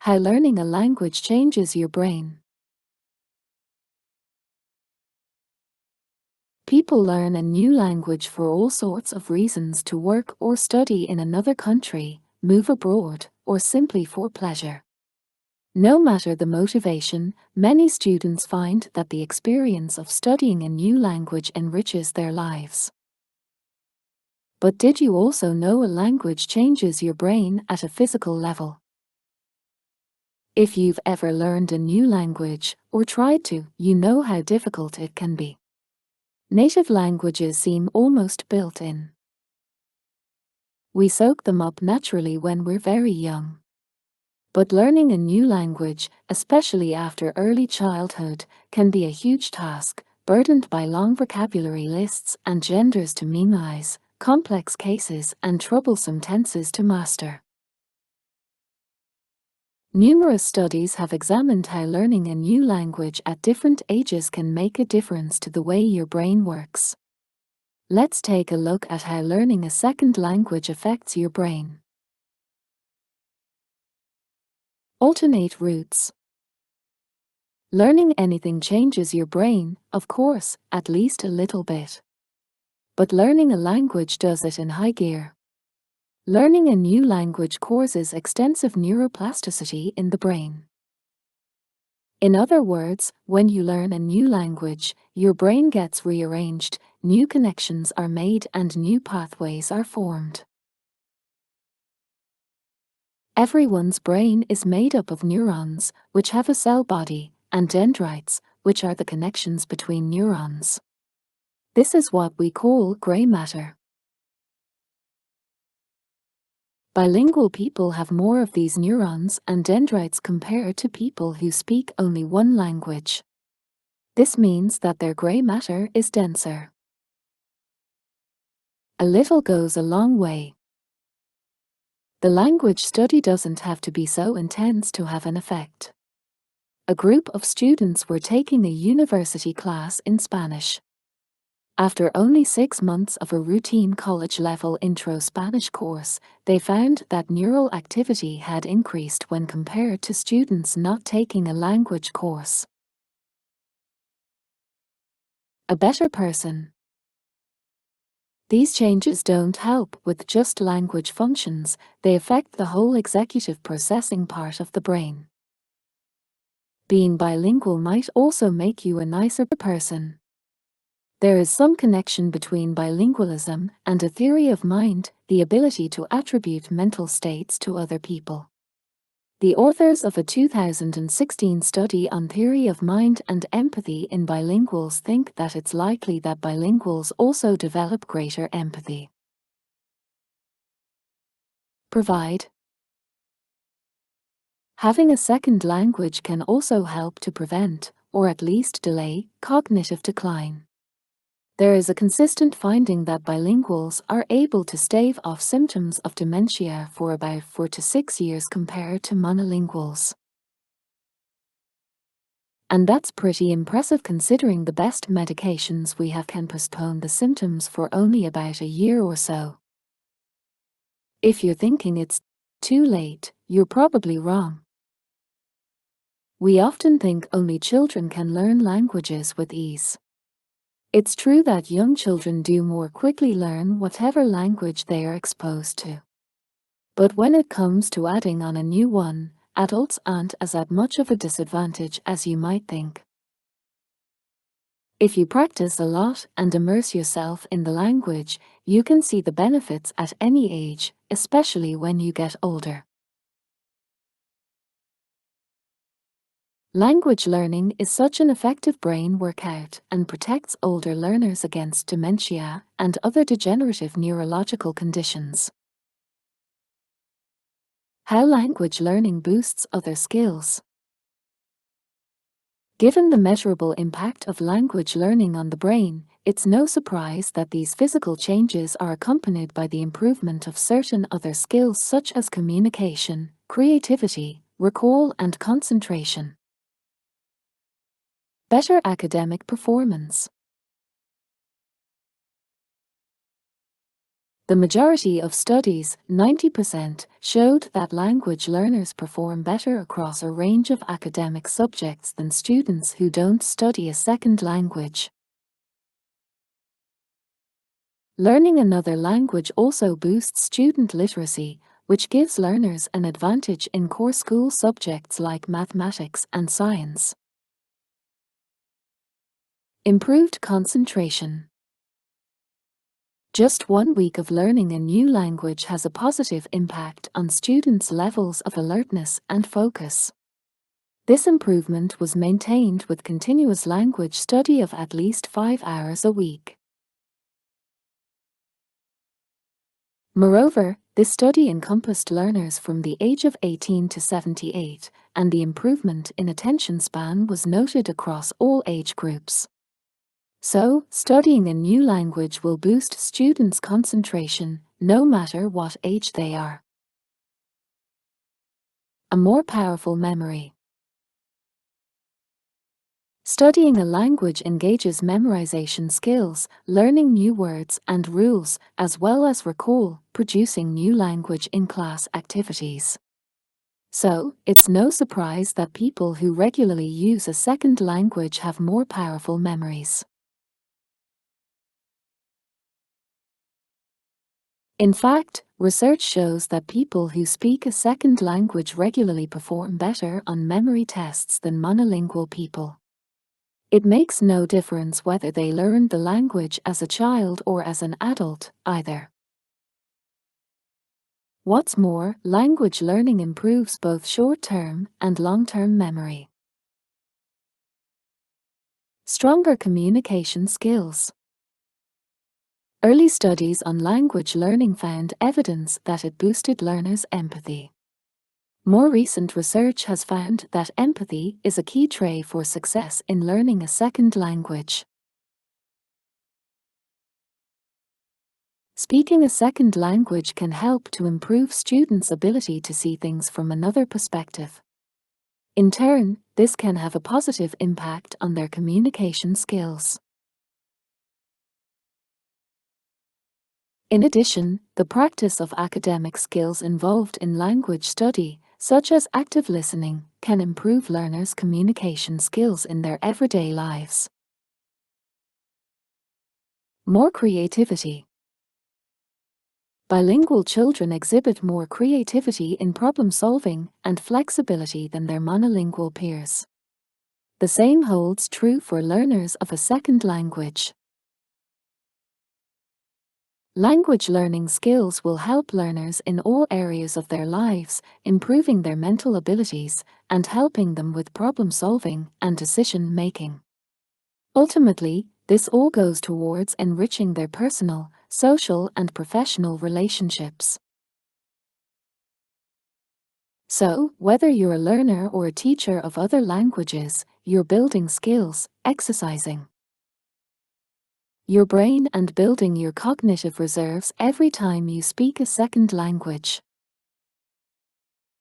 How learning a language changes your brain. People learn a new language for all sorts of reasons: to work or study in another country, move abroad, or simply for pleasure. No matter the motivation, many students find that the experience of studying a new language enriches their lives. But did you also know a language changes your brain at a physical level? If you've ever learned a new language, or tried to, you know how difficult it can be. Native languages seem almost built in. We soak them up naturally when we're very young. But learning a new language, especially after early childhood, can be a huge task, burdened by long vocabulary lists and genders to memorize, complex cases and troublesome tenses to master. Numerous studies have examined how learning a new language at different ages can make a difference to the way your brain works. Let's take a look at how learning a second language affects your brain. Alternate routes. Learning anything changes your brain, of course, at least a little bit. But learning a language does it in high gear. Learning a new language causes extensive neuroplasticity in the brain. In other words, when you learn a new language, your brain gets rearranged, new connections are made and new pathways are formed. Everyone's brain is made up of neurons, which have a cell body, and dendrites, which are the connections between neurons. This is what we call grey matter. Bilingual people have more of these neurons and dendrites compared to people who speak only one language. This means that their grey matter is denser. A little goes a long way. The language study doesn't have to be so intense to have an effect. A group of students were taking a university class in Spanish. After only 6 months of a routine college-level intro Spanish course, they found that neural activity had increased when compared to students not taking a language course. A better person. These changes don't help with just language functions, they affect the whole executive processing part of the brain. Being bilingual might also make you a nicer person. There is some connection between bilingualism and a theory of mind, the ability to attribute mental states to other people. The authors of a 2016 study on theory of mind and empathy in bilinguals think that it's likely that bilinguals also develop greater empathy. Provide. Having a second language can also help to prevent, or at least delay, cognitive decline. There is a consistent finding that bilinguals are able to stave off symptoms of dementia for about 4 to 6 years compared to monolinguals. And that's pretty impressive considering the best medications we have can postpone the symptoms for only about a year or so. If you're thinking it's too late, you're probably wrong. We often think only children can learn languages with ease. It's true that young children do more quickly learn whatever language they are exposed to. But when it comes to adding on a new one, adults aren't as at much of a disadvantage as you might think. If you practice a lot and immerse yourself in the language, you can see the benefits at any age, especially when you get older. Language learning is such an effective brain workout and protects older learners against dementia and other degenerative neurological conditions. How language learning boosts other skills. Given the measurable impact of language learning on the brain, it's no surprise that these physical changes are accompanied by the improvement of certain other skills such as communication, creativity, recall and concentration. Better academic performance. The majority of studies, 90%, showed that language learners perform better across a range of academic subjects than students who don't study a second language. Learning another language also boosts student literacy, which gives learners an advantage in core school subjects like mathematics and science. Improved concentration. Just 1 week of learning a new language has a positive impact on students' levels of alertness and focus. This improvement was maintained with continuous language study of at least 5 hours a week. Moreover, this study encompassed learners from the age of 18 to 78, and the improvement in attention span was noted across all age groups. So, studying a new language will boost students' concentration, no matter what age they are. A more powerful memory. Studying a language engages memorization skills, learning new words and rules, as well as recall, producing new language in class activities. So, it's no surprise that people who regularly use a second language have more powerful memories. In fact, research shows that people who speak a second language regularly perform better on memory tests than monolingual people. It makes no difference whether they learned the language as a child or as an adult, either. What's more, language learning improves both short-term and long-term memory. Stronger communication skills. Early studies on language learning found evidence that it boosted learners' empathy. More recent research has found that empathy is a key trait for success in learning a second language. Speaking a second language can help to improve students' ability to see things from another perspective. In turn, this can have a positive impact on their communication skills. In addition, the practice of academic skills involved in language study, such as active listening, can improve learners' communication skills in their everyday lives. More creativity. Bilingual children exhibit more creativity in problem solving and flexibility than their monolingual peers. The same holds true for learners of a second language. Language learning skills will help learners in all areas of their lives, improving their mental abilities and helping them with problem solving and decision making. Ultimately, this all goes towards enriching their personal, social, and professional relationships. So, whether you're a learner or a teacher of other languages, you're building skills, exercising your brain and building your cognitive reserves every time you speak a second language.